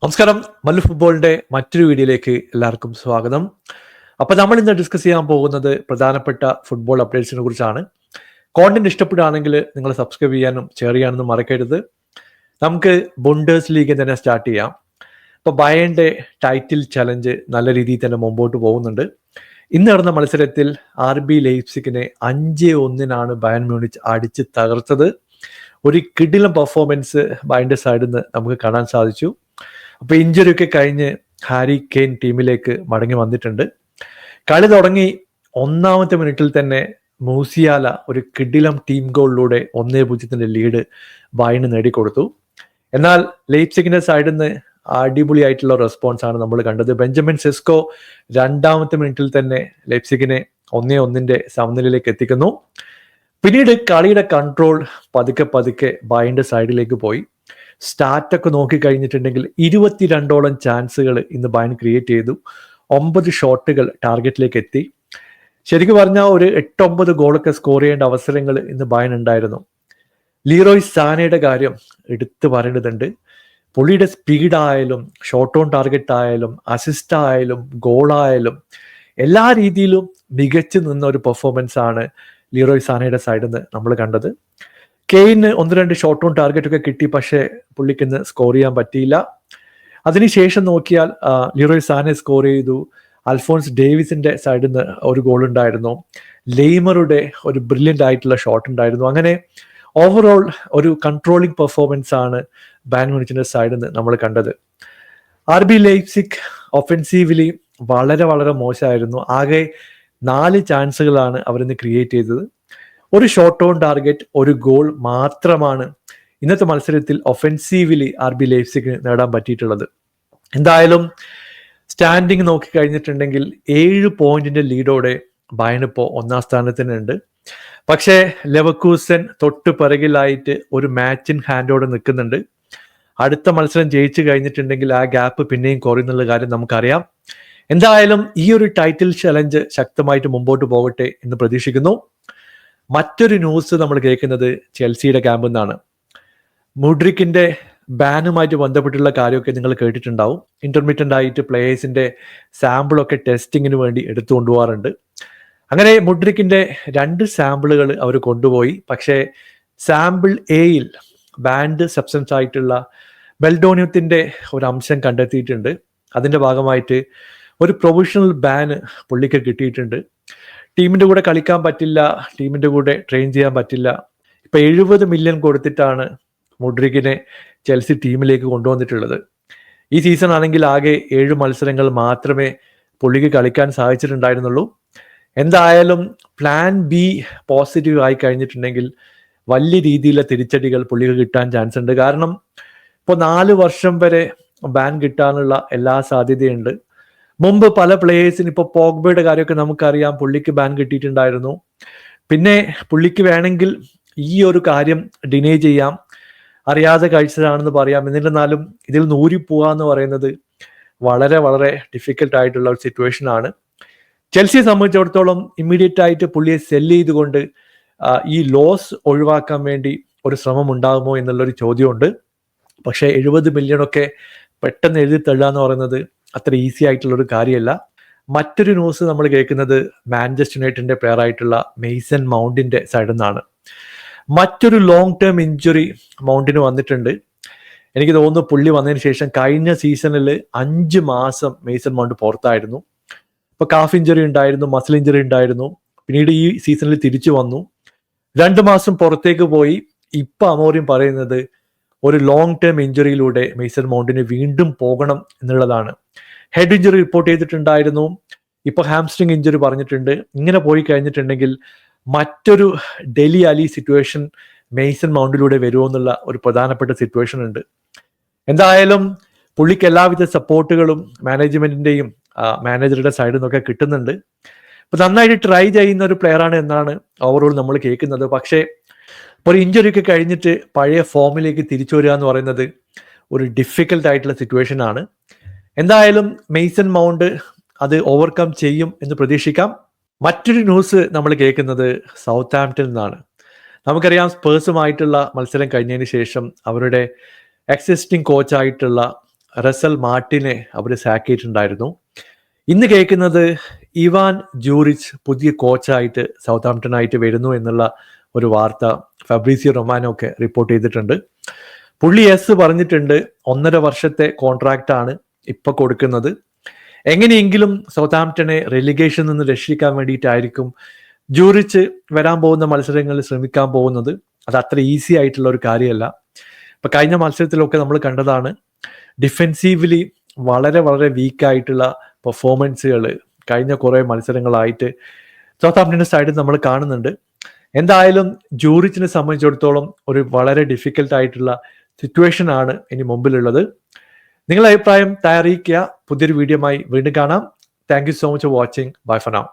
നമസ്കാരം. മല്ലു ഫുട്ബോളിന്റെ മറ്റൊരു വീഡിയോയിലേക്ക് എല്ലാവർക്കും സ്വാഗതം. അപ്പോൾ നമ്മൾ ഇന്ന് ഡിസ്കസ് ചെയ്യാൻ പോകുന്നത് പ്രധാനപ്പെട്ട ഫുട്ബോൾ അപ്ഡേറ്റ്സിനെ കുറിച്ചാണ്. കോണ്ടന്റ് ഇഷ്ടപ്പെടുകയാണെങ്കിൽ നിങ്ങൾ സബ്സ്ക്രൈബ് ചെയ്യാനും ഷെയർ ചെയ്യാനൊന്നും മറക്കരുത്. നമുക്ക് ബുണ്ടേഴ്സ് ലീഗ് തന്നെ സ്റ്റാർട്ട് ചെയ്യാം. ഇപ്പോൾ ബയേണിന്റെ ടൈറ്റിൽ ചലഞ്ച് നല്ല രീതിയിൽ തന്നെ മുമ്പോട്ട് പോകുന്നുണ്ട്. ഇന്ന് നടന്ന മത്സരത്തിൽ RB ലൈപ്സിഗിനെ 5-1 ബയൺ മ്യൂണിച്ച് അടിച്ച് തകർത്തത്. ഒരു കിടിലം പെർഫോമൻസ് ബയണിന്റെ സൈഡിൽ നിന്ന് നമുക്ക് കാണാൻ സാധിച്ചു. അപ്പോൾ ഇഞ്ചുറി ഒക്കെ കഴിഞ്ഞ് ഹാരി കെയ്ൻ ടീമിലേക്ക് മടങ്ങി വന്നിട്ടുണ്ട്. കളി തുടങ്ങി 1-ാമത്തെ മിനിറ്റിൽ തന്നെ മൂസിയാല ഒരു കിടിലം ടീം ഗോളിലൂടെ 1-0 ലീഡ് ബയണിന് നേടിക്കൊടുത്തു. എന്നാൽ ലൈപ്സിഗിന്റെ സൈഡിൽ നിന്ന് അടിപൊളിയായിട്ടുള്ള റെസ്പോൺസ് ആണ് നമ്മൾ കണ്ടത്. ബെഞ്ചമിൻ സെസ്കോ 2-ാമത്തെ മിനിറ്റിൽ തന്നെ ലൈപ്സിഗിനെ 1-1 സമനിലയിലേക്ക് എത്തിക്കുന്നു. പിന്നീട് കളിയുടെ കൺട്രോൾ പതുക്കെ ബയണിന്റെ സൈഡിലേക്ക് പോയി. സ്റ്റാറ്റൊക്കെ നോക്കി കഴിഞ്ഞിട്ടുണ്ടെങ്കിൽ 22ഓളം ചാൻസുകൾ ഇന്ന് ബയൺ ക്രിയേറ്റ് ചെയ്തു. 9 ഷോട്ടുകൾ ടാർഗറ്റിലേക്ക് എത്തി. ശരിക്കും പറഞ്ഞാൽ ഒരു 8-9 ഗോളൊക്കെ സ്കോർ ചെയ്യേണ്ട അവസരങ്ങൾ ഇന്ന് ബയൺ ഉണ്ടായിരുന്നു. ലീറോയ് സാനയുടെ കാര്യം എടുത്തു പറയേണ്ടതുണ്ട്. പുള്ളിയുടെ സ്പീഡായാലും ഷോട്ട് ഓൺ ടാർഗറ്റ് ആയാലും അസിസ്റ്റ് ആയാലും ഗോളായാലും എല്ലാ രീതിയിലും മികച്ചു നിന്ന ഒരു പെർഫോമൻസ് ആണ് ലീറോയ് സാനയുടെ സൈഡിൽ നിന്ന് നമ്മൾ കണ്ടത്. കെയ്ന് 1-2 ഷോട്ട് ഓൺ ടാർഗറ്റ് ഒക്കെ കിട്ടി, പക്ഷേ പുള്ളിക്ക് ഇന്ന് സ്കോർ ചെയ്യാൻ പറ്റിയില്ല. അതിനുശേഷം നോക്കിയാൽ ലീറോയ് സാനെ സ്കോർ ചെയ്തു. അൽഫോൺസ് ഡേവിസിന്റെ സൈഡിൽ നിന്ന് ഒരു ഗോൾ ഉണ്ടായിരുന്നു. ലെയ്മറുടെ ഒരു ബ്രില്യൻ്റ് ആയിട്ടുള്ള ഷോട്ട് ഉണ്ടായിരുന്നു. അങ്ങനെ ഓവറോൾ ഒരു കൺട്രോളിങ് പെർഫോമൻസ് ആണ് ബയൺ മ്യൂണിച്ചിന്റെ സൈഡിൽ നിന്ന് നമ്മൾ കണ്ടത്. RB ലൈപ്സിഗ് ഒഫൻസീവ്ലി വളരെ മോശമായിരുന്നു. ആകെ 4 ചാൻസുകളാണ് അവരിന്ന് ക്രിയേറ്റ് ചെയ്തത്. ഒരു ഷോട്ട് ഓൺ ടാർഗറ്റ്, ഒരു ഗോൾ മാത്രമാണ് ഇന്നത്തെ മത്സരത്തിൽ ഒഫൻസീവ്ലി RB ലൈപ്സിഗിന് നേടാൻ പറ്റിയിട്ടുള്ളത്. എന്തായാലും സ്റ്റാൻഡിങ് നോക്കി കഴിഞ്ഞിട്ടുണ്ടെങ്കിൽ 7 പോയിന്റിന്റെ ലീഡോടെ ബയൺ ഇപ്പോൾ 1-ാം സ്ഥാനത്തിനുണ്ട്. പക്ഷേ ലെവർകൂസൻ തൊട്ട് പിറകിലായിട്ട് ഒരു മാച്ച് ഇൻ ഹാൻഡോടെ നിൽക്കുന്നുണ്ട്. അടുത്ത മത്സരം ജയിച്ചു കഴിഞ്ഞിട്ടുണ്ടെങ്കിൽ ആ ഗ്യാപ്പ് പിന്നെയും കുറയുന്നുള്ള കാര്യം നമുക്കറിയാം. എന്തായാലും ഈ ഒരു ടൈറ്റിൽ ചലഞ്ച് ശക്തമായിട്ട് മുമ്പോട്ട് പോകട്ടെ എന്ന് പ്രതീക്ഷിക്കുന്നു. മറ്റൊരു ന്യൂസ് നമ്മൾ കേൾക്കുന്നത് ചെൽസിയുടെ ക്യാമ്പിൽ നിന്നാണ്. മുഡ്രിക്കിന്റെ ബാനുമായിട്ട് ബന്ധപ്പെട്ടുള്ള കാര്യമൊക്കെ നിങ്ങൾ കേട്ടിട്ടുണ്ടാവും. ഇന്റർമീഡിയറ്റ് ആയിട്ട് പ്ലേയേഴ്സിന്റെ സാമ്പിളൊക്കെ ടെസ്റ്റിങ്ങിന് വേണ്ടി എടുത്തു കൊണ്ടുപോകാറുണ്ട്. അങ്ങനെ മുഡ്രിക്കിന്റെ 2 സാമ്പിളുകൾ അവർ കൊണ്ടുപോയി. പക്ഷേ സാമ്പിൾ എയിൽ ബാൻഡ് സബ്സ്റ്റൻസ് ആയിട്ടുള്ള ബെൽഡോണിയത്തിന്റെ ഒരു അംശം കണ്ടെത്തിയിട്ടുണ്ട്. അതിന്റെ ഭാഗമായിട്ട് ഒരു പ്രൊവിഷണൽ ബാൻ പുള്ളിക്ക് കിട്ടിയിട്ടുണ്ട്. ടീമിന്റെ കൂടെ കളിക്കാൻ പറ്റില്ല, ടീമിന്റെ കൂടെ ട്രെയിൻ ചെയ്യാൻ പറ്റില്ല. ഇപ്പൊ 70 മില്യൺ കൊടുത്തിട്ടാണ് മുഡ്രിക്കിനെ ചെൽസി ടീമിലേക്ക് കൊണ്ടുവന്നിട്ടുള്ളത്. ഈ സീസൺ ആണെങ്കിൽ ആകെ 7 മത്സരങ്ങൾ മാത്രമേ പുള്ളിക്ക് കളിക്കാൻ സാധിച്ചിട്ടുണ്ടായിരുന്നുള്ളൂ. എന്തായാലും പ്ലാൻ ബി പോസിറ്റീവ് ആയി കഴിഞ്ഞിട്ടുണ്ടെങ്കിൽ വലിയ രീതിയിലുള്ള തിരിച്ചടികൾ പുള്ളിക്ക് കിട്ടാൻ ചാൻസ് ഉണ്ട്. കാരണം ഇപ്പോൾ 4 വർഷം വരെ ബാൻ കിട്ടാനുള്ള എല്ലാ സാധ്യതയുണ്ട്. മുമ്പ് പല പ്ലേയേഴ്സിന്, ഇപ്പോൾ പോഗ്ബയുടെ കാര്യമൊക്കെ നമുക്കറിയാം, പുള്ളിക്ക് ബാൻ കിട്ടിയിട്ടുണ്ടായിരുന്നു. പിന്നെ പുള്ളിക്ക് വേണമെങ്കിൽ ഈ ഒരു കാര്യം ഡിനേ ചെയ്യാം, അറിയാതെ കഴിച്ചതാണെന്ന് പറയാം. എന്നിരുന്നാലും ഇതിൽ നൂരിപ്പോവാന്ന് പറയുന്നത് വളരെ ഡിഫിക്കൽട്ട് ആയിട്ടുള്ള ഒരു സിറ്റുവേഷൻ ആണ്. ചെൽസിയെ സംബന്ധിച്ചിടത്തോളം ഇമ്മീഡിയറ്റ് ആയിട്ട് പുള്ളിയെ സെല് ചെയ്തുകൊണ്ട് ഈ ലോസ് ഒഴിവാക്കാൻ വേണ്ടി ഒരു ശ്രമം ഉണ്ടാകുമോ എന്നുള്ളൊരു ചോദ്യമുണ്ട്. പക്ഷേ 70 മില്യണൊക്കെ പെട്ടെന്ന് എഴുതി തള്ളുക എന്ന് പറയുന്നത് അത്ര ഈസി ആയിട്ടുള്ള ഒരു കാര്യമല്ല. മറ്റൊരു ന്യൂസ് നമ്മൾ കേൾക്കുന്നത് മാഞ്ചസ്റ്റർ യുണൈറ്റഡിന്റെ പ്ലെയർ ആയിട്ടുള്ള മെയ്സൺ മൗണ്ടിന്റെ സൈഡിൽ നിന്നാണ്. മറ്റൊരു ലോങ് ടേം ഇഞ്ചുറി മൗണ്ടിന് വന്നിട്ടുണ്ട്. എനിക്ക് തോന്നുന്നു പുള്ളി വന്നതിന് ശേഷം കഴിഞ്ഞ സീസണിൽ 5 മാസം മെയ്സൺ മൗണ്ട് പുറത്തായിരുന്നു. ഇപ്പൊ കാഫ് ഇഞ്ചുറി ഉണ്ടായിരുന്നു, മസിൽ ഇഞ്ചുറി ഉണ്ടായിരുന്നു. പിന്നീട് ഈ സീസണിൽ തിരിച്ചു വന്നു, 2 മാസം പുറത്തേക്ക് പോയി. ഇപ്പൊ അമോറിയം പറയുന്നത് ഒരു ലോങ് ടേം ഇഞ്ചുറിയിലൂടെ മെയ്സൺ മൗണ്ടിന് വീണ്ടും പോകണം എന്നുള്ളതാണ്. ഹെഡ് ഇഞ്ചുറി റിപ്പോർട്ട് ചെയ്തിട്ടുണ്ടായിരുന്നു, ഇപ്പൊ ഹാംസ്ട്രിങ് ഇഞ്ചുറി പറഞ്ഞിട്ടുണ്ട്. ഇങ്ങനെ പോയി കഴിഞ്ഞിട്ടുണ്ടെങ്കിൽ മറ്റൊരു ഡെലി അലി സിറ്റുവേഷൻ മെയ്സൺ മൗണ്ടിലൂടെ വരുമോ എന്നുള്ള ഒരു പ്രധാനപ്പെട്ട സിറ്റുവേഷൻ ഉണ്ട്. എന്തായാലും പുള്ളിക്ക് എല്ലാവിധ സപ്പോർട്ടുകളും മാനേജ്മെന്റിന്റെയും മാനേജറുടെ സൈഡിൽ നിന്നൊക്കെ കിട്ടുന്നുണ്ട്. അപ്പൊ നന്നായിട്ട് ട്രൈ ചെയ്യുന്ന ഒരു പ്ലെയർ ആണ് എന്നാണ് ഓവറോൾ നമ്മൾ കേൾക്കുന്നത്. പക്ഷേ ഒരു ഇഞ്ചുറി ഒക്കെ കഴിഞ്ഞിട്ട് പഴയ ഫോമിലേക്ക് തിരിച്ചു വരിക എന്ന് പറയുന്നത് ഒരു ഡിഫിക്കൽട്ട് ആയിട്ടുള്ള സിറ്റുവേഷൻ ആണ്. എന്തായാലും മെയ്സൺ മൗണ്ട് അത് ഓവർകം ചെയ്യും എന്ന് പ്രതീക്ഷിക്കാം. മറ്റൊരു ന്യൂസ് നമ്മൾ കേൾക്കുന്നത് സൗത്താംപ്ടണിൽ നിന്നാണ്. നമുക്കറിയാം സ്പേഴ്സുമായിട്ടുള്ള മത്സരം കഴിഞ്ഞതിന് ശേഷം അവരുടെ എക്സിസ്റ്റിംഗ് കോച്ചായിട്ടുള്ള റസൽ മാർട്ടിനെ അവർ സാക്ക് ചെയ്തിട്ടുണ്ടായിരുന്നു. ഇന്ന് കേൾക്കുന്നത് ഇവാൻ ജൂറിച്ച് പുതിയ കോച്ചായിട്ട് സൗത്താംപ്ടണായിട്ട് വരുന്നു എന്നുള്ള ഒരു വാർത്ത ഫാബ്രീസിയോ റൊമാനോ ഒക്കെ റിപ്പോർട്ട് ചെയ്തിട്ടുണ്ട്. പുള്ളി പറഞ്ഞിട്ടുണ്ട് 1.5 വർഷത്തെ കോൺട്രാക്റ്റ് ആണ് ഇപ്പൊ കൊടുക്കുന്നത്. എങ്ങനെയെങ്കിലും സൗത്താംപ്ടനെ റെലിഗേഷനിൽ നിന്ന് രക്ഷിക്കാൻ വേണ്ടിയിട്ടായിരിക്കും ജൂറിച്ച് വരാൻ പോകുന്ന മത്സരങ്ങളിൽ ശ്രമിക്കാൻ പോകുന്നത്. അത് അത്ര ഈസി ആയിട്ടുള്ള ഒരു കാര്യമല്ല. ഇപ്പൊ കഴിഞ്ഞ മത്സരത്തിലൊക്കെ നമ്മൾ കണ്ടതാണ്, ഡിഫെൻസീവ്ലി വളരെ വളരെ വീക്കായിട്ടുള്ള പെർഫോമൻസുകൾ കഴിഞ്ഞ കുറെ മത്സരങ്ങളായിട്ട് സൗത്താംപ്ടന്റെ സൈഡിൽ നമ്മൾ കാണുന്നുണ്ട്. എന്തായാലും ജൂറിച്ചിനെ സംബന്ധിച്ചിടത്തോളം ഒരു വളരെ ഡിഫിക്കൽട്ട് ആയിട്ടുള്ള സിറ്റുവേഷൻ ആണ് ഇനി മുമ്പിലുള്ളത്. നിങ്ങളുടെ അഭിപ്രായം അറിയിക്കുക. പുതിയൊരു വീഡിയോയുമായി വീണ്ടും കാണാം. Thank you so much for watching. Bye for now.